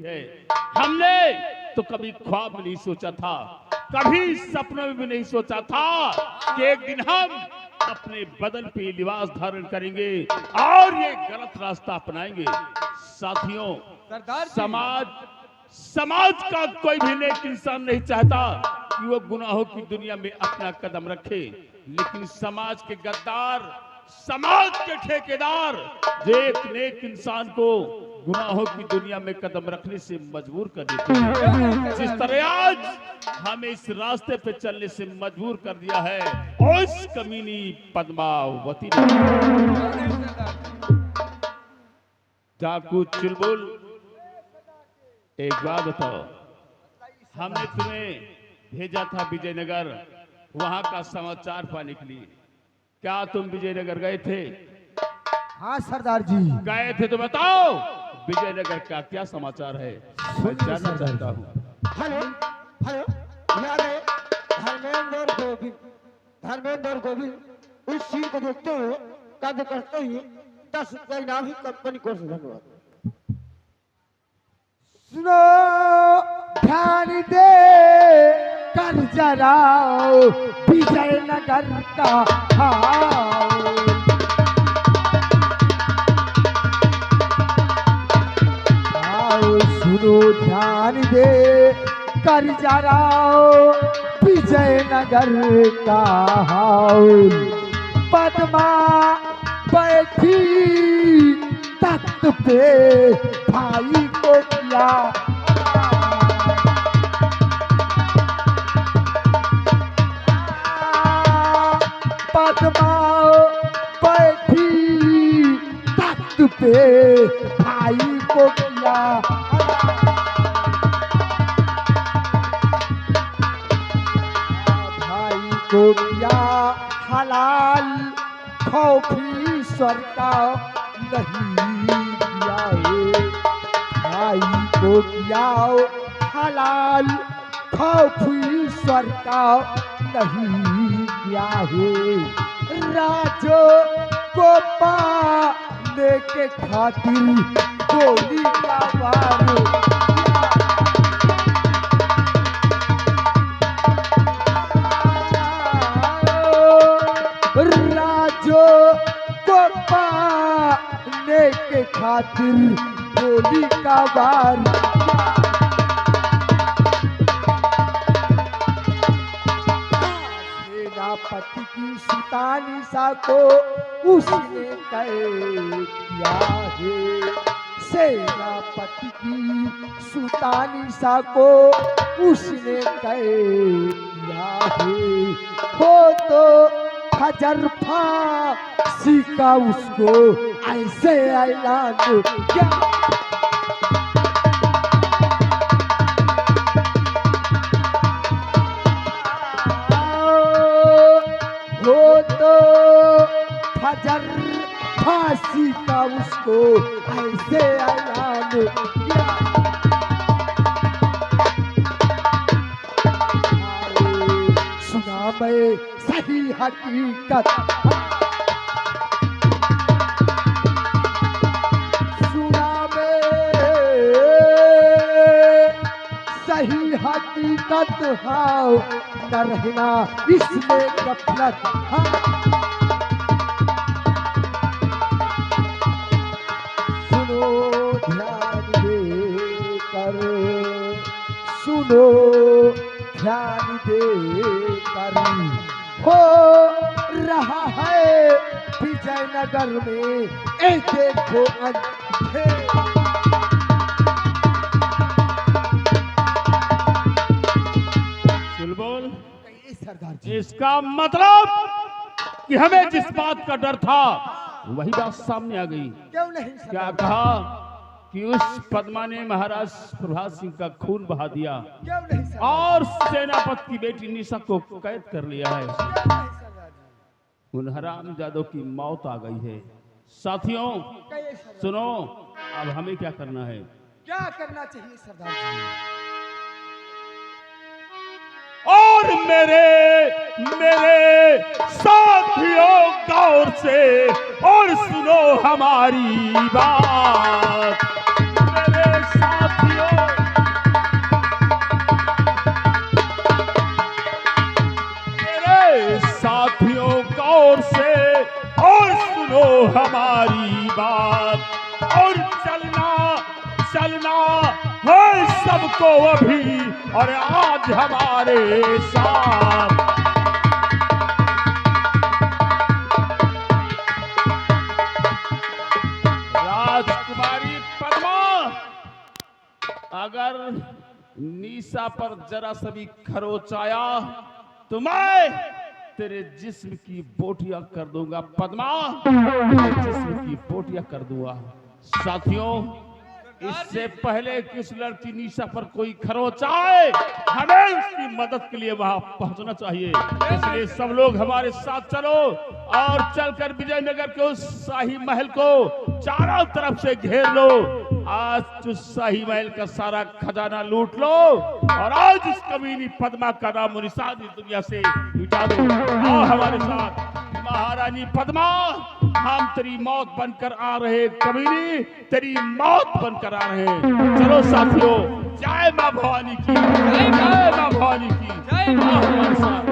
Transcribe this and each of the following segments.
है। हमने तो कभी ख्वाब में नहीं सोचा था, कभी सपनों में भी नहीं सोचा था कि एक दिन हम अपने बदन पे लिबास धारण करेंगे और ये गलत रास्ता अपनाएंगे। साथियों, समाज का कोई भी नेक इंसान नहीं चाहता कि वो गुनाहों की दुनिया में अपना कदम रखे, लेकिन समाज के गद्दार, समाज के ठेकेदार जो एक नेक इंसान को गुनाहों की दुनिया में कदम रखने से मजबूर कर देते हैं, जिस तरह आज हमें इस रास्ते पे चलने से मजबूर कर दिया है उस कमीनी पद्मावती ने। डाकू चुलबुल, एक बात बताओ, हमने तुम्हें भेजा था विजयनगर वहां का समाचार पाने के लिए। क्या तुम विजयनगर गए थे? हाँ सरदार जी गए थे तो बताओ विजयनगर का क्या समाचार है, मैं जानना चाहता हूँ। हेलो हेलो, यहाँ गए धर्मेंद्र और गोविंद इस सीन को देखते हुए कार्य करते ही 10 रुपया इनाम ही कंपनी को से धन्यवाद। सुनो ध्यान दे कर जरा विजयनगर का हाल। सुनो ध्यान दे कर जरा विजयनगर का हाल। पद्मा बैठी तख्त पे भाई को किया पद्मा बैठी तख्त पे भाई को किया भाई को किया हलाल खौफी ईश्वर का नहीं किया है। भाई को किया हलाल खौफी ईश्वर का नहीं किया है। राजो को पाने के खातिर गोली का वार राजो को पाने के खातिर गोली का वार। सेनापति की सुतानिशा को उसने कैद किया है। सेनापति की सुतानिशा को उसने कैद किया है। हो तो हजर फांसी का उसको ऐसे ऐलान क्या हो तो हजर फांसी का उसको ऐसे ऐलान किया। सुना मैं सही हकीकत सुना मैं सही हकीकत हाँ न रहना इसमें गफलत हाँ। सुनो ध्यान दे कर सुनो ध्यान दे कर हो रहा है विजयनगर में ए देखो अंधेरा। चुलबुल, सरदार जी इसका मतलब कि हमें जिस बात का डर था वही बात सामने आ गई। क्यों नहीं क्या कहा कि उस पद्मा ने महाराज प्रभात सिंह का खून बहा दिया क्यों नहीं और सेनापति की बेटी निशा को कैद कर लिया है। उन हरामजादों की मौत आ गई है। साथियों सुनो, अब हमें क्या करना है? क्या करना चाहिए सरदार जी? और मेरे साथियों गौर से और सुनो हमारी बात। मेरे साथियों है सबको अभी और आज हमारे साथ। राजकुमारी पद्मा, अगर निशा पर जरा सा भी खरोच आया तो मैं तेरे जिस्म की बोटियां कर दूंगा पद्मा, तेरे जिस्म की बोटियां कर दूंगा। साथियों, इससे पहले कि उस लड़की निशा पर कोई खरोच आए, हमें उसकी मदद के लिए वहां पहुंचना चाहिए। इसलिए सब लोग हमारे साथ चलो और चलकर विजयनगर के उस शाही महल को चारों तरफ से घेर लो। आज उस शाही महल का सारा खजाना लूट लो और आज उस कमीनी पद्मा का नाम निशान इस दुनिया से मिटा दो। आओ हमारे साथ। महारानी पद्मा, हम तेरी मौत बनकर आ रहे, कमीनी तेरी मौत बनकर आ रहे। चलो साथियों, जय मां भवानी की, जय मां भवानी की, जय मां हमारे साथ।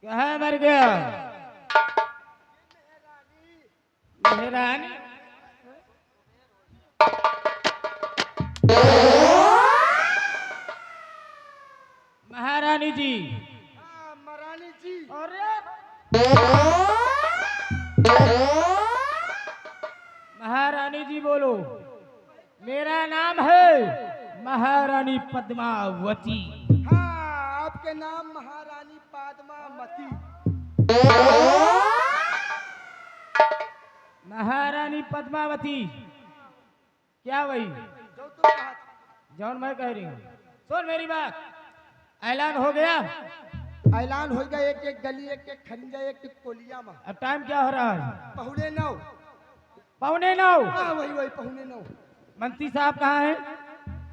कहाँ मर गया? मेहरानी महारानी जी। महारानी जी। महारानी जी बोलो। मेरा नाम है महारानी पद्मावती। हाँ, आपके नाम महारानी पद्मावती। महारानी पद्मावती क्या वही जौन मैं कह रही हूँ? सुन मेरी बात, ऐलान हो गया। ऐलान हो गया, एक एक गली, एक एक खलिंजा, एक एक कोलिया में। अब टाइम क्या हो रहा है? पहुने 9। पौने 9। हाँ, वही पहुने 9। मंत्री साहब कहाँ हैं?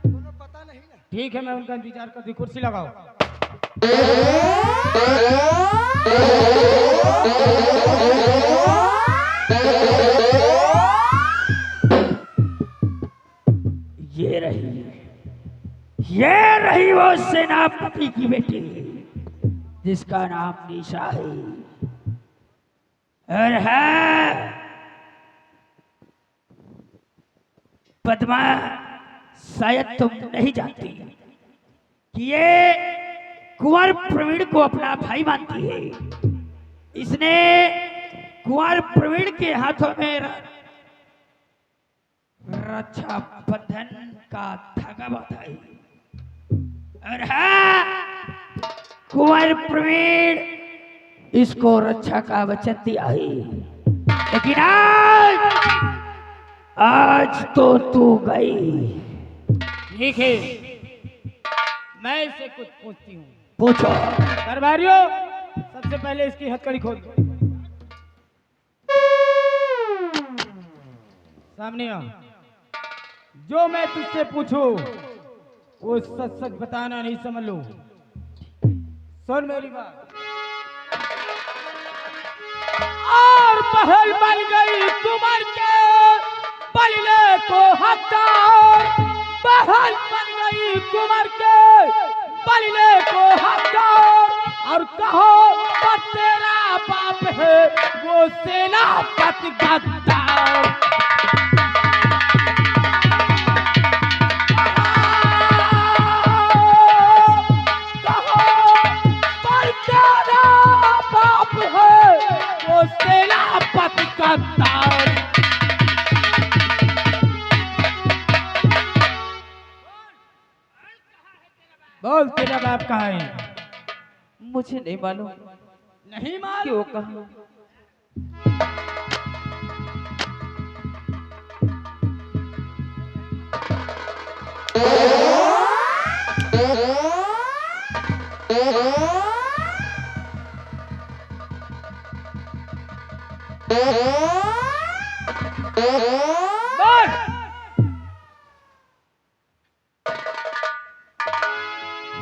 दोनों पता नहीं ना। ठीक है, मैं उनका इंतजार करती हूँ। कुर्सी लगाओ। ये रही वो सेनापति की बेटी जिसका नाम निशा है। और है पद्मा, शायद तुम नहीं जानती कि ये कुंवर प्रवीण को अपना भाई मानती है। इसने कुंवर प्रवीण के हाथों में रक्षा बंधन का धागा बांधा है। और है कुंवर प्रवीण इसको रक्षा का वचन दिया है। लेकिन आज तो तू गई। ठीक है, मैं इससे कुछ पूछती हूँ। पूछो। दरबारियों, सबसे पहले इसकी हथकड़ी खोल। सामने आओ। जो मैं तुझसे पूछूं वो सच सच बताना, नहीं समझ लो। सुन मेरी बात। और पहल बन गई कुंवर के बलिले को हकदार। पहल बन गई कुंवर के बलिले को हकदार। और कहो तो तेरा बाप है वो सेनापति गद्दार। सेनापति का तार। बोल, तेरा बाप कहाँ है? मुझे नहीं मालूम। नहीं मालूम? क्यों कहा?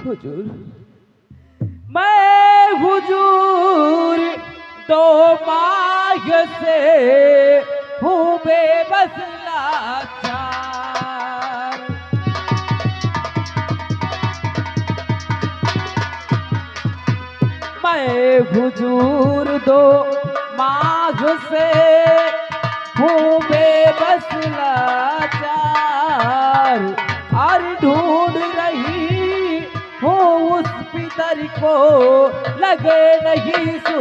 हुजूर, मैं हुजूर दो माह से हूँ बेबस लाचार। मैं हुजूर दो माह से हूँ बेबस लाचार, और ढूंढ रही हूँ उस पितर को लगे नहीं सू।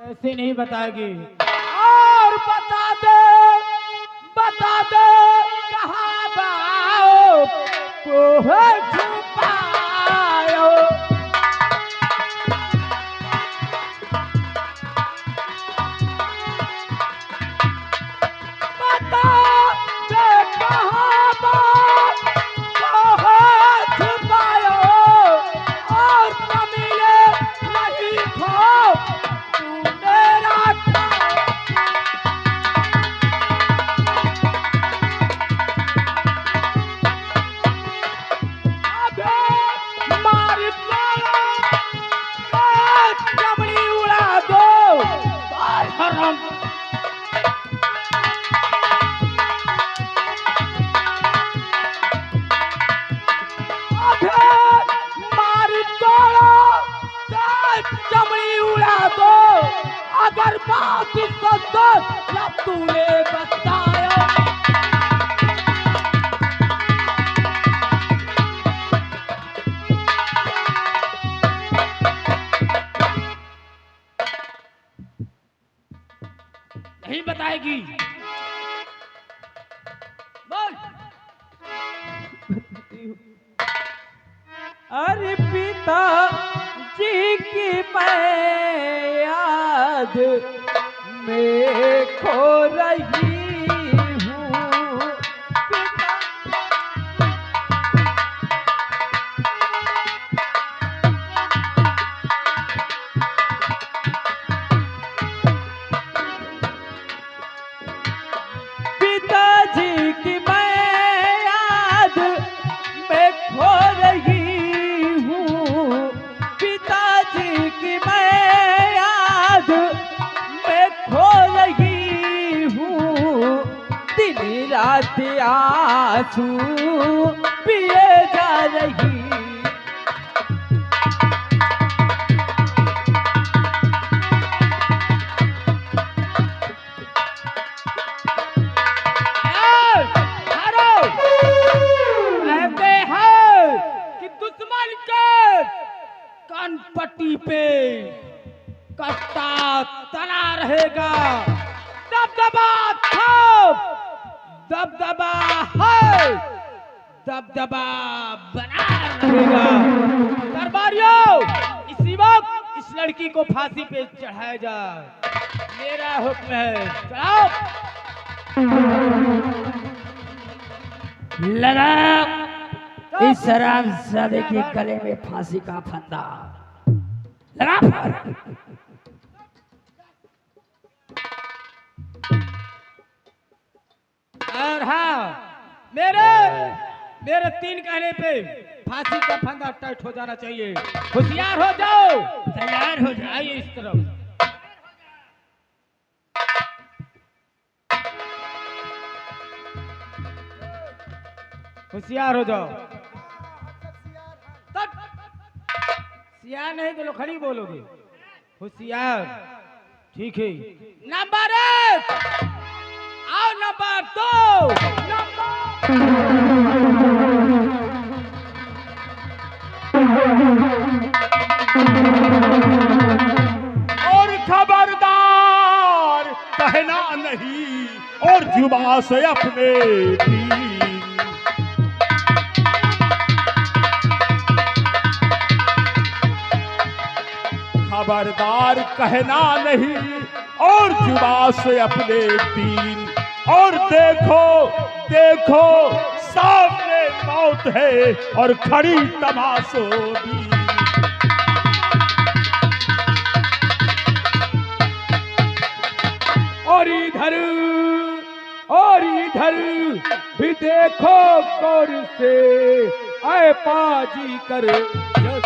ऐसे नहीं बताएगी। और बता दे कहाँ बाओ को है छुपायो। बता दे कहाँ बाओ को है छुपायो, और न मिले नहीं खो तू मेरा खो। मार चमड़ी उड़ा दो हरम। मार चमड़ी उड़ा दो, अगर बात सच या तूने बताया। नहीं बताएगी। बोल। अरे पिता जी की मैं याद में खो रही हूँ। पिताजी की मैं याद में खो रही हूँ। पिताजी की मैं याद में खो रही हूँ। दिन रात आंसू पिए जा रही। कहते हैं कि दुश्मन के कानपट्टी पे कट्टा तना रहेगा। दबदबा था, दबदबा है, दबदबा बना रहेगा। दरबारियों, इसी वक्त इस लड़की को फांसी पे चढ़ाया जाए। मेरा हुक्म है, चढ़ाओ। लगा इस शराबजादे के गले में फांसी का फंदा। लगा फांसी। और हाँ, मेरे 3 कहने पे फांसी का फंदा टाइट हो जाना चाहिए। होशियार हो जाओ। तैयार हो जाए। आइए इस तरफ। होशियार हो जाओ। तट। सियार नहीं तो खड़ी बोलोगे। होशियार। ठीक है। नंबर 1 और नंबर 2। और खबरदार कहना नहीं, और जुबा से अपने दीन। खबरदार कहना नहीं, और जुबा से अपने दीन। और देखो देखो सामने मौत है और खड़ी तमाशोबीन। और इधर भी देखो गौर से, आए पाजी कर जग।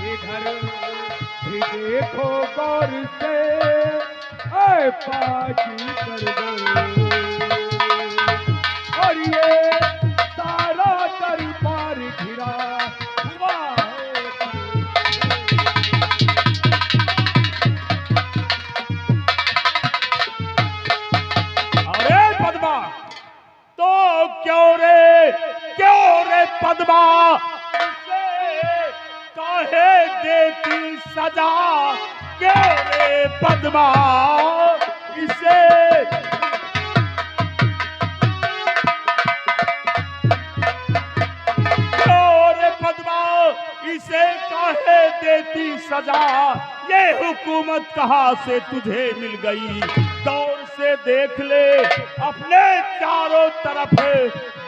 इधर भी देखो गौर से, आए पाजी कर जग। और ये सारा दरबार घिरा हुआ है। अरे पद्मा, तो क्यों रे पद्मा, इसे काहे देती सजा, क्यों रे पद्मा, इसे इसे काहे देती सजा, ये हुकूमत कहां से तुझे मिल गई। गौर से देख ले अपने चारों तरफ,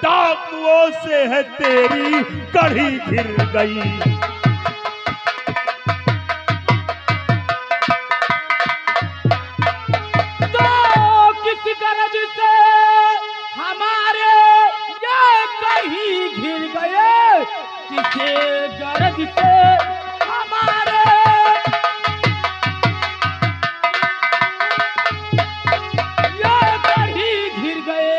डाकुओं से है तेरी कड़ी घिर गई। तो किस गरज से हमारे ये कहीं घिर गए, किसे गरज से हमारे ये कहीं घिर गए।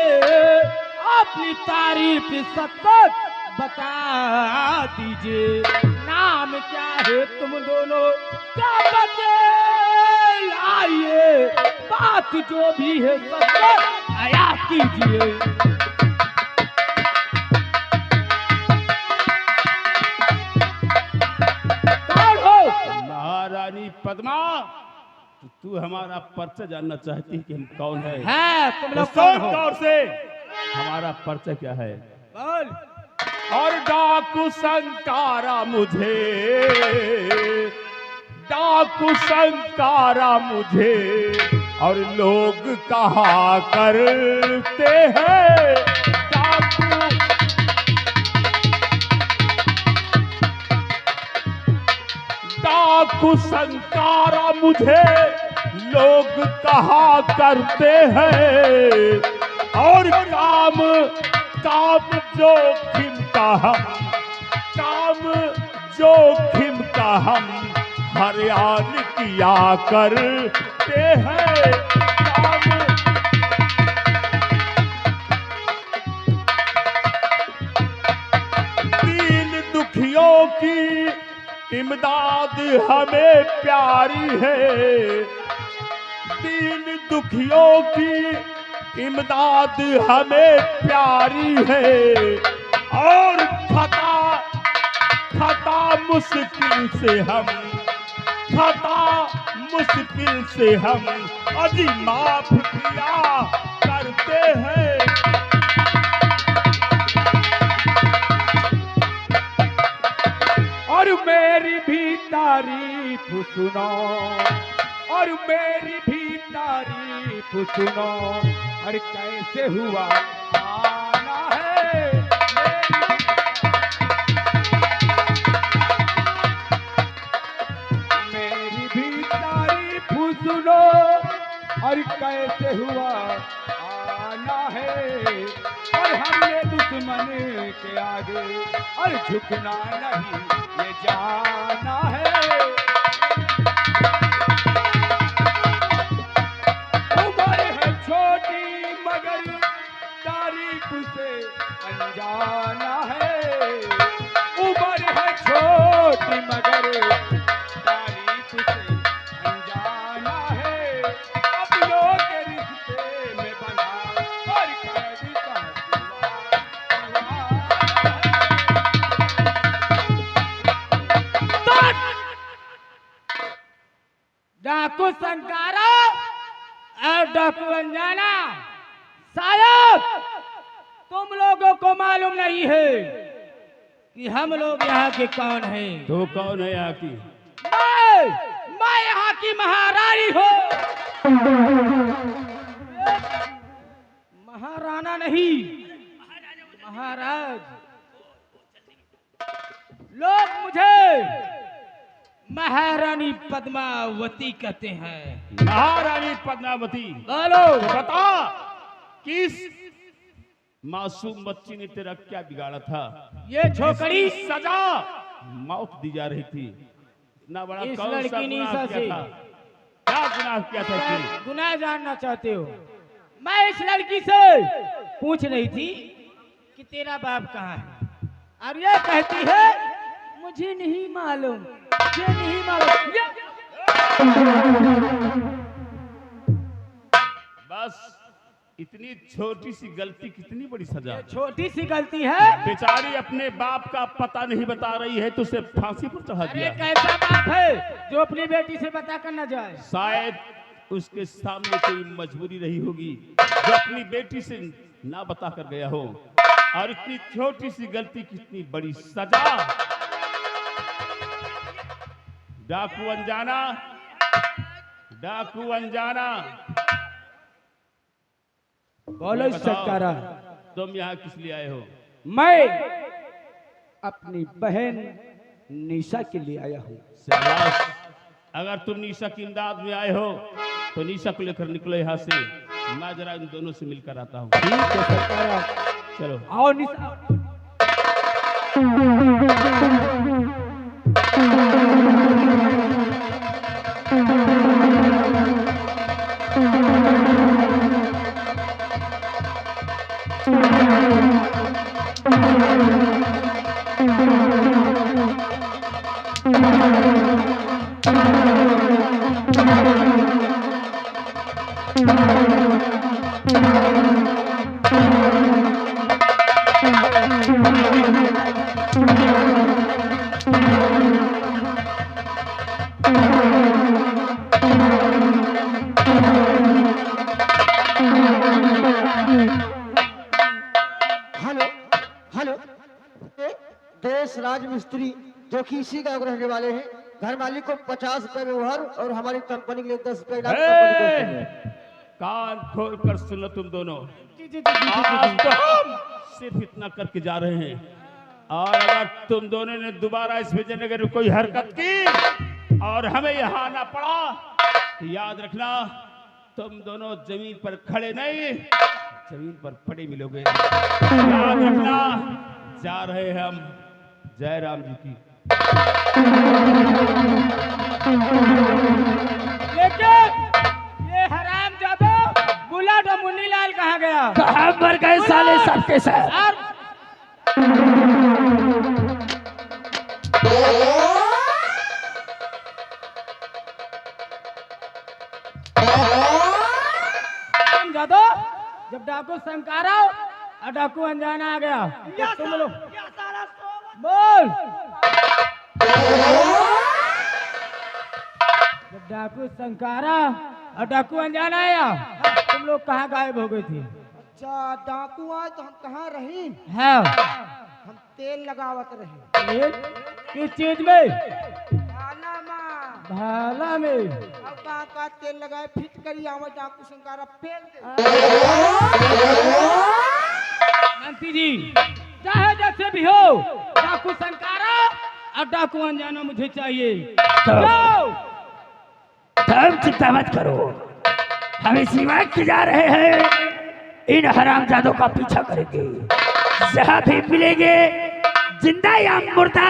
अपनी तारीफ सच बता दीजिए, नाम क्या है तुम दोनों का बतलाइए, बात जो भी है सच आया कीजिए। महारानी पद्मा, तू हमारा परिचय जानना चाहती है कि हम कौन है? तुम लोग कौन हो? गौर से हमारा परिचय क्या है? बोल। और डाकू संकारा मुझे, और लोग कहा करते हैं डाकू संकारा मुझे, लोग कहा करते हैं। और काम जोखिम का हम हरियाण किया करते हैं। दीन दुखियों की इमदाद हमें प्यारी है, दीन दुखियों की इमदाद हमें प्यारी है। और खता मुश्किल से हम अजी माफ किया करते हैं। और मेरी भी तारीफ सुनो, और मेरी भी तारीफ सुनो, और कैसे हुआ आना है। मेरी भी तारीफ सुनो, और कैसे हुआ आना है। और हमने दुश्मन के आगे और झुकना नहीं, ये जाना है। उम्र है छोटी मगर तारीफ से अनजाना है। उम्र है छोटी मगर तारीफ से अनजाना है। अपनों के रिश्ते में बंधा और कैदी का डाकू संकारा और डाकू अनजाना, शायद तुम लोगों को मालूम नहीं है कि हम लोग यहाँ के कौन हैं। तो कौन है यहाँ की? मैं यहाँ की महारानी हूँ। महाराणा नहीं, महाराज। लोग मुझे महारानी पद्मावती कहते हैं। महारानी पद्मावती, बोलो। तो बता किस मासूम बच्ची ने तेरा क्या बिगाड़ा था? ये छोकरी जिसकी सजा मौत दी जा रही थी। इतना बड़ा इस कौन सा लड़की ने गुनाह सजा किया था? क्या गुनाह किया था इसने? गुनाह जानना चाहते हो? मैं इस लड़की से पूछ रही थी कि तेरा बाप कहाँ है, और ये कहती है मुझे नहीं मालूम, मुझे नहीं मालूम। बस इतनी छोटी सी गलती, कितनी बड़ी सजा। छोटी सी गलती है। बेचारी अपने बाप का पता नहीं बता रही है तो उसे फांसी पर चढ़ा अरे दिया। कैसा बाप है जो अपनी बेटी से बता कर न जाए? शायद उसके सामने कोई मजबूरी रही होगी जो अपनी बेटी से ना बता कर गया हो। और इतनी छोटी सी गलती, कितनी बड़ी सजा। डाकू अनजाना, डाकू अनजाना, बोलो सरकारा, तुम यहाँ किस लिए आए हो? मैं अपनी बहन निशा के लिए आया हूँ। शाबाश। अगर तुम निशा की इमदाद में आए हो तो निशा को लेकर निकलो यहाँ से। मैं जरा इन दोनों से मिलकर आता हूँ। ठीक है सरकारा, चलो। आओ निशा। हेलो हेलो, देश राज मिस्त्री जो कि इसी गाँव के रहने वाले हैं। घर मालिक को 50 रुपए व्यवहार और हमारी कंपनी के लिए 10 रुपए इनाम कंपनी को देते हैं। कान खोल कर सुनो तुम दोनों। जी, जी, जी, जी, आज तो हम सिर्फ इतना करके जा रहे हैं, और अगर तुम दोनों ने दोबारा इस विजयनगर में कोई हरकत की और हमें यहाँ आना पड़ा तो याद रखना, तुम दोनों जमीन पर खड़े नहीं, जमीन पर पड़े मिलोगे। याद रखना, जा रहे हैं हम जय राम जी की। लेकिन ये हराम जादो बुलाट और मुन्नीलाल कहाँ गया? कहाँ मर गए साले सबके साथ? और हराम जादो, जब डाकू संकारा और डाकू अनजाना आ गया तो तुम लोग बोल। जब डाकू संकारा और डाकू अनजाना आया, तुम लोग कहाँ गायब हो गए थे? अच्छा, डाकू आए तो हम कहाँ रही? हाँ, हम तेल लगावत रहे। तेल किस चीज में? भाला माँ, भाला में। अब कहाँ का तेल लगाए फिट करी आवा डाकू संकारा फेल दे। मंत्री जी, चाहे जैसे भी हो, डाकू संकारा और डाकू अनजाना मुझे चाहिए। जाओ। तुम चिंता मत करो, हम इसी वक्त जा रहे हैं, इन हरामजादों का पीछा करेंगे। जहाँ भी मिलेंगे, जिंदा या मुर्दा,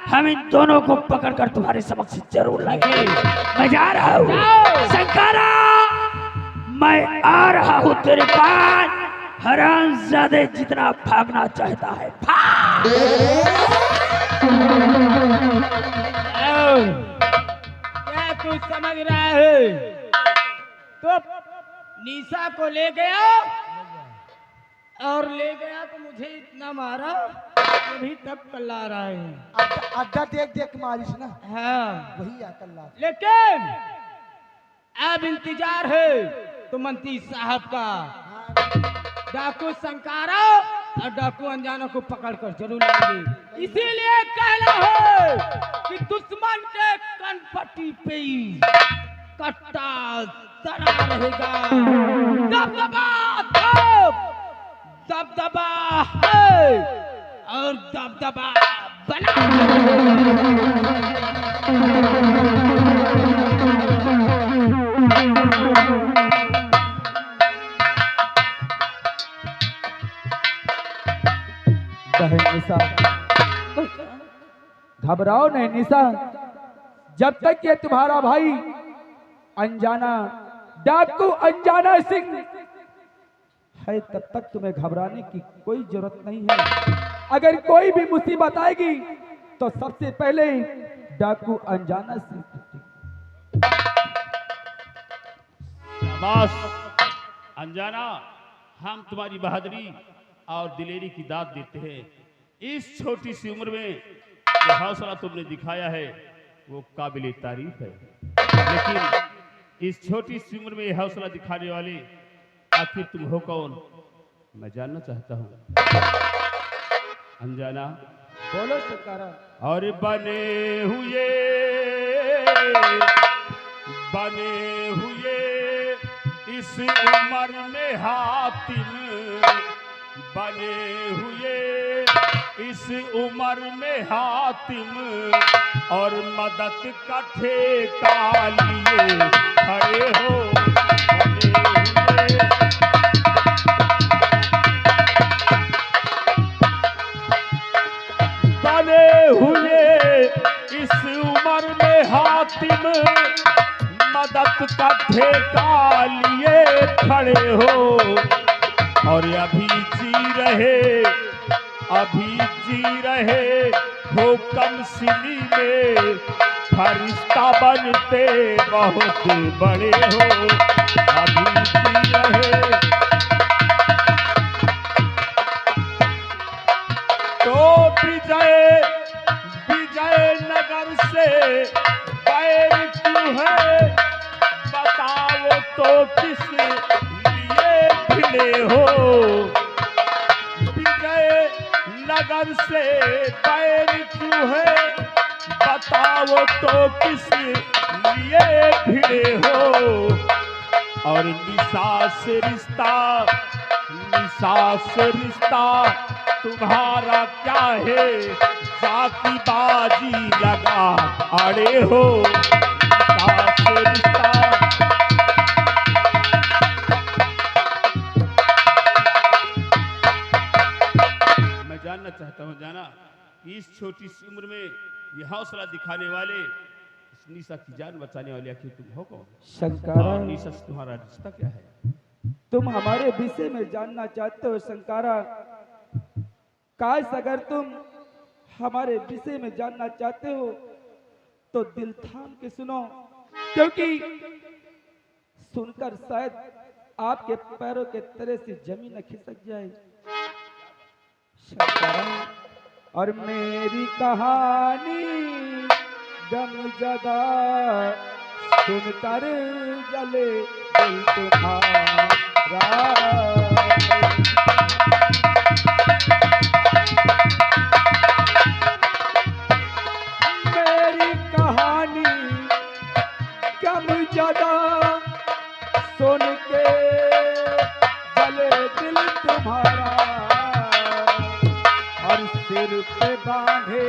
हम इन दोनों को पकड़कर तुम्हारे समक्ष जरूर लाएंगे। मैं जा रहा हूँ संकारा, मैं आ रहा हूँ तेरे पास। हरामजादे जितना भागना चाहता है भाग। क्या तू समझ रहा है? तो निशा को ले गया और ले गया तो मुझे इतना मारा, अभी तक कल्ला रहा है। अड्डा देख देख मारिस ना, हाँ, वही अकल्ला। लेकिन अब इंतजार है तो मंत्री साहब का। डाकू संकारा और डाकू अनजाना को पकड़कर जरूर लाएंगे। इसीलिए कहना है कि दुश्मन के कनपट्टी पे ही कट्टा सरा रहेगा। दबदबा दबदबा है और दबदबा बना रहेगा। बहन निशा, घबराओ नहीं निशा। जब तक ये तुम्हारा भाई अनजाना डाकू अनजाना सिंह है तब तक तुम्हें घबराने की कोई जरूरत नहीं है। अगर कोई भी मुसीबत आएगी तो सबसे पहले डाकू अनजाना सिंह। शाबाश अनजाना, हम तुम्हारी बहादुरी और दिलेरी की दाद देते हैं। इस छोटी सी उम्र में जो हौसला तुमने दिखाया है वो काबिल तारीफ है, लेकिन इस छोटी सी उम्र में हौसला दिखाने वाले आखिर तुम हो कौन, मैं जानना चाहता हूँ। अनजाना बोलो सरकारा। और बने हुए इस उम्र में हातिम, बने हुए इस उम्र में हातिम, और मदद का ठेका लिए खड़े हो। बने हुए इस उम्र में हातिम, मदद का ठेका लिए खड़े हो। और अभी जी रहे हो कम सिनी में, फरिश्ता बनते बहुत बड़े हो। अभी जी रहे तो विजय नगर से बैर क्यों है, बताओ तो किस लिए भिड़े हो। विजय नगर से बैर क्यों है, बताओ तो किस लिए भिड़े हो। और निशा से रिश्ता तुम्हारा क्या है, जाकी बाजी लगा अड़े हो। निशा से रिश्ता मैं जानना चाहता हूँ जाना, इस छोटी सी उम्र में ये हौसला दिखाने वाले, इस निशा की जान बचाने वाले आखिर तुम हो कौन? शंकारा, और निशा से तुम्हारा रिश्ता क्या है? तुम हमारे विषय में जानना चाहते हो शंकारा? काश अगर तुम हमारे विषय में जानना चाहते हो तो दिल थाम के सुनो, क्योंकि सुनकर शायद आपके पैरों के तले से जमीन न खिसक जाए। शंकरा, और मेरी कहानी गम जदा सुनकर जले दिल तुम्हारा। मेरी कहानी गम जदा सुन के जले दिल तुम्हारा, और सिर पे बांधे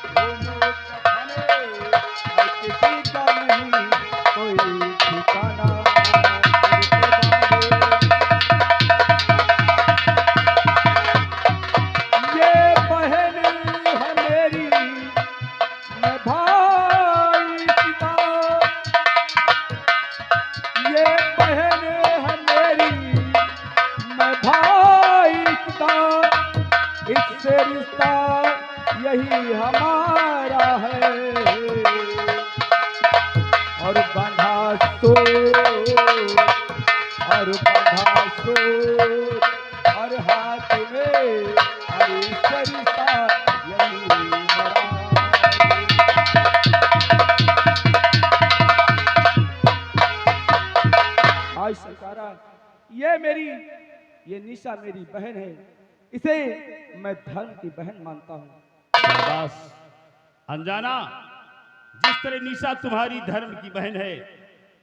घूमो कफने, और किसी का नहीं कोई ठिकाना। ये बहन है मेरी, मैं भाई पिता। ये बहन है मेरी, मैं भाई पिता। इससे रिश्ता यही हमारा है, और बंधा सो और हाथ में, और इससे रिश्ता यही हमारा। आज सरकारा, ये निशा मेरी बहन है, इसे मैं धर्म की बहन मानता हूँ। शाबाश अनजाना, जिस तरह निशा तुम्हारी धर्म की बहन है,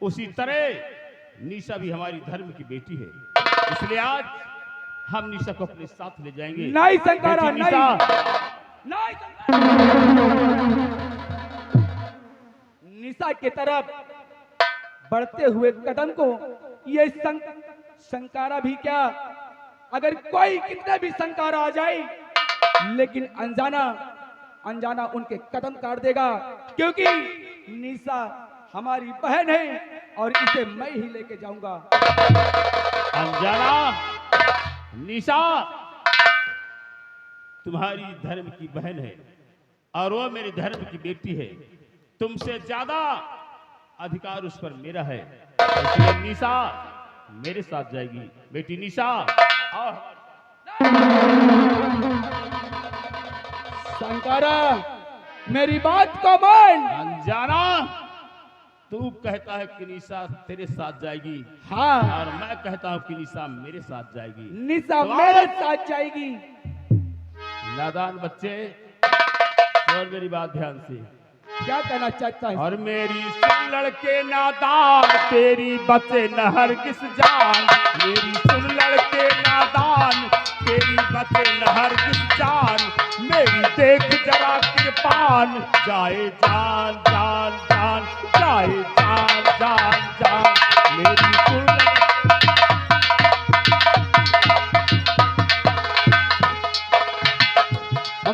उसी तरह निशा भी हमारी धर्म की बेटी है। इसलिए आज हम निशा को अपने साथ ले जाएंगे। नहीं संकारा, बेटी नहीं। निशा, नहीं संकारा। निशा की तरफ बढ़ते हुए कदम को ये संकारा भी क्या, अगर कोई कितने भी संकारा आ जाए, लेकिन अनजाना उनके कदम काट देगा, क्योंकि निशा हमारी बहन है और इसे मैं ही लेके जाऊंगा। अनजाना, निशा तुम्हारी धर्म की बहन है और वो मेरे धर्म की बेटी है। तुमसे ज्यादा अधिकार उस पर मेरा है, इसलिए निशा मेरे साथ जाएगी। बेटी निशा, आओ। संकारा, मेरी बात को मान। अनजाना, तू कहता है कि निशा तेरे साथ जाएगी, हाँ, और मैं कहता हूं कि निशा मेरे साथ जाएगी। निशा तो मेरे साथ जाएगी। नादान बच्चे, और मेरी बात ध्यान से, क्या कहना चाहता है? और मेरी सुन लड़के नादान, तेरी बचे न हरगिज जान। मेरी सुन लड़के नादान, तेरी बचे न हरगिज जान। मेरी देख जरा कृपान, जाए जान जान जान, जाए जान जान जान। मेरी सुन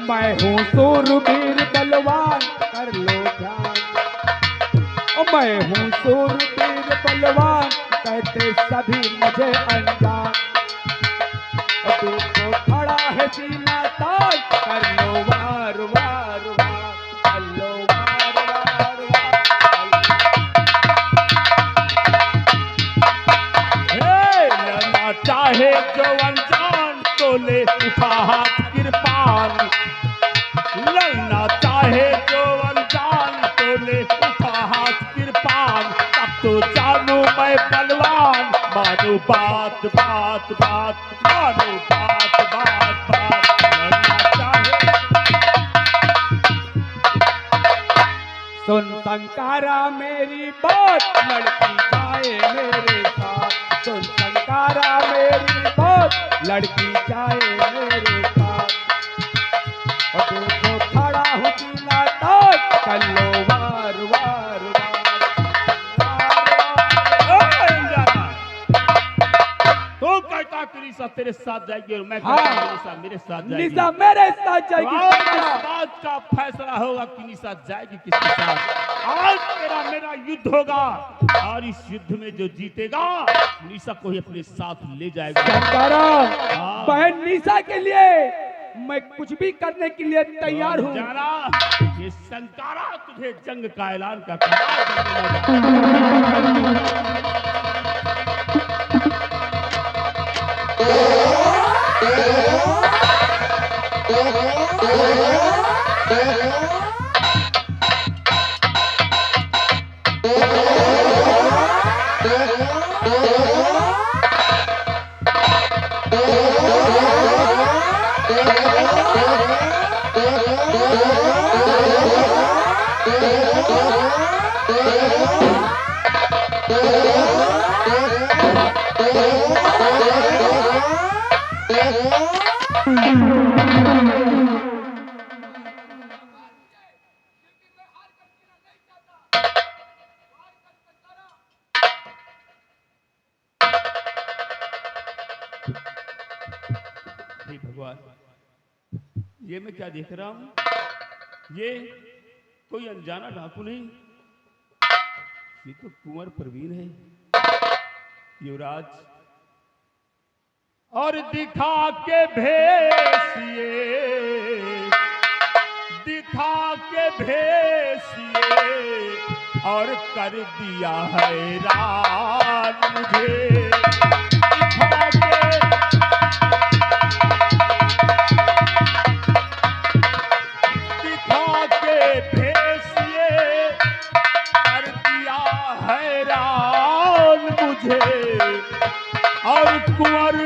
मैं हूँ सूरवीर बलवान, कर लो ध्यान। मैं हूँ सूरवीर बलवान, कहते सभी मुझे अनजान। देखो खड़ा है सीना तान, कर लो वार वार वार, कर लो वार वार वार। लड़ना चाहे जो अनजान, तो ले उठा हाथ कृपान। लड़ना चाहे जो अनजान, तो ले उठा हाथ कृपान। तब तो जानू मैं बलवान, मानो बात बात बात, मानो बात बात बात। लड़ना चाहे, सुन संकारा मेरी बात, लड़की जाए मेरे साथ। सुन संकारा मेरी बात, लड़की जाए मेरे साथ। और देखो खड़ा हूँ सीना तान, कर लो वार वार तो कहता कि निशा तेरे साथ जाएगी और मैं हाँ। कहता कि निशा मेरे साथ जाएगी। निशा मेरे साथ जाएगी। आज इस बात का फैसला होगा कि निशा जाएगी किसके साथ। आज तेरा मेरा युद्ध होगा और इस युद्ध में जो जीतेगा निशा को ही अपने साथ ले जाएगा। संकारा, हाँ। बहन निशा के लिए मैं कुछ भी करने के लिए तैयार हूँ। जाना, ये संकारा तुझे जंग का ऐलान करता हे भगवान, ये मैं क्या देख रहा हूं? ये कोई अनजाना डाकू नहीं, ये तो कुंवर प्रवीण है। युवराज, और दिखा के भेसिए, दिखा के भेसिए, और कर दिया हैरान मुझे। दिखा के भेसिए, कर दिया हैरान मुझे। और कुंवर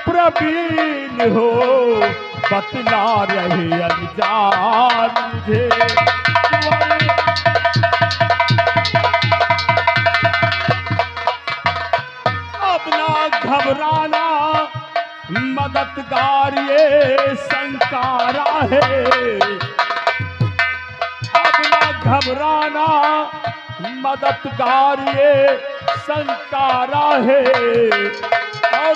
प्रवीण हो, बतला रहे अनजान मुझे। अब ना घबरा मददगार ये संकारा है, अब ना घबराना मददगार ये संकारा है, और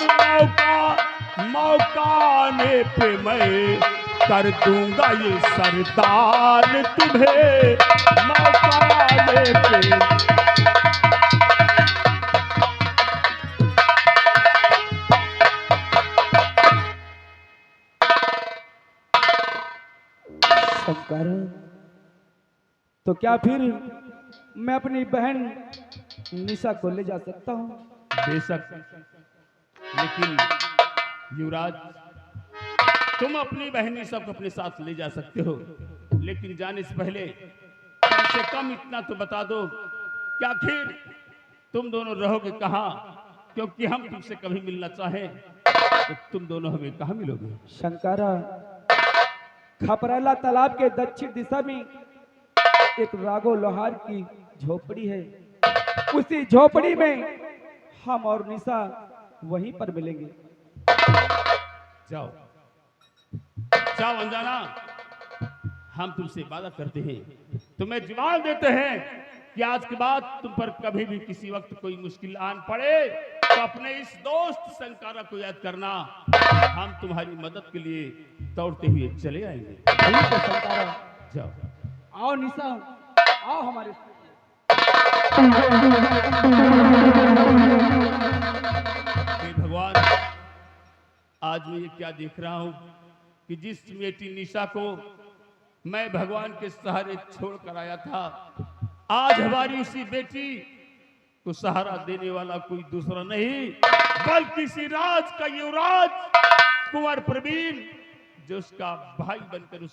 मौका आने पे मैं कर दूंगा ये सरदार तुम्हें, मौका आने पे। संकारा, तो क्या फिर मैं अपनी बहन निशा को ले जा सकता हूँ? बेशक, लेकिन युवराज तुम अपनी बहनी सब अपने साथ ले जा सकते हो, लेकिन जाने से पहले कम से कम इतना तो बता दो कि आखिर तुम दोनों रहोगे कहाँ, क्योंकि हम तुमसे कभी मिलना चाहें तो तुम दोनों हमें कहाँ मिलोगे? शंकारा, खपरेला तालाब के दक्षिण दिशा में एक राघो लोहार की झोपड़ी है, उसी झोपड़ी में हम और निशा वहीं पर मिलेंगे। जाओ जाओ अनजाना, हम तुमसे वादा करते हैं, तुम्हें जवाब देते हैं कि आज के बाद तुम पर कभी भी किसी वक्त कोई मुश्किल आन पड़े तो अपने इस दोस्त संकारा को याद करना, हम तुम्हारी मदद के लिए दौड़ते हुए चले आएंगे। ठीक है शंकारा, जाओ। आओ निशा, आओ हमारे हे भगवान, आज मैं ये क्या देख रहा हूं कि जिस बेटी निशा को मैं भगवान के सहारे छोड़ कर आया था, आज हमारी उसी बेटी को सहारा देने वाला कोई दूसरा नहीं बल्कि इसी राज का युवराज कुंवर प्रवीण, जो उसका भाई बनकर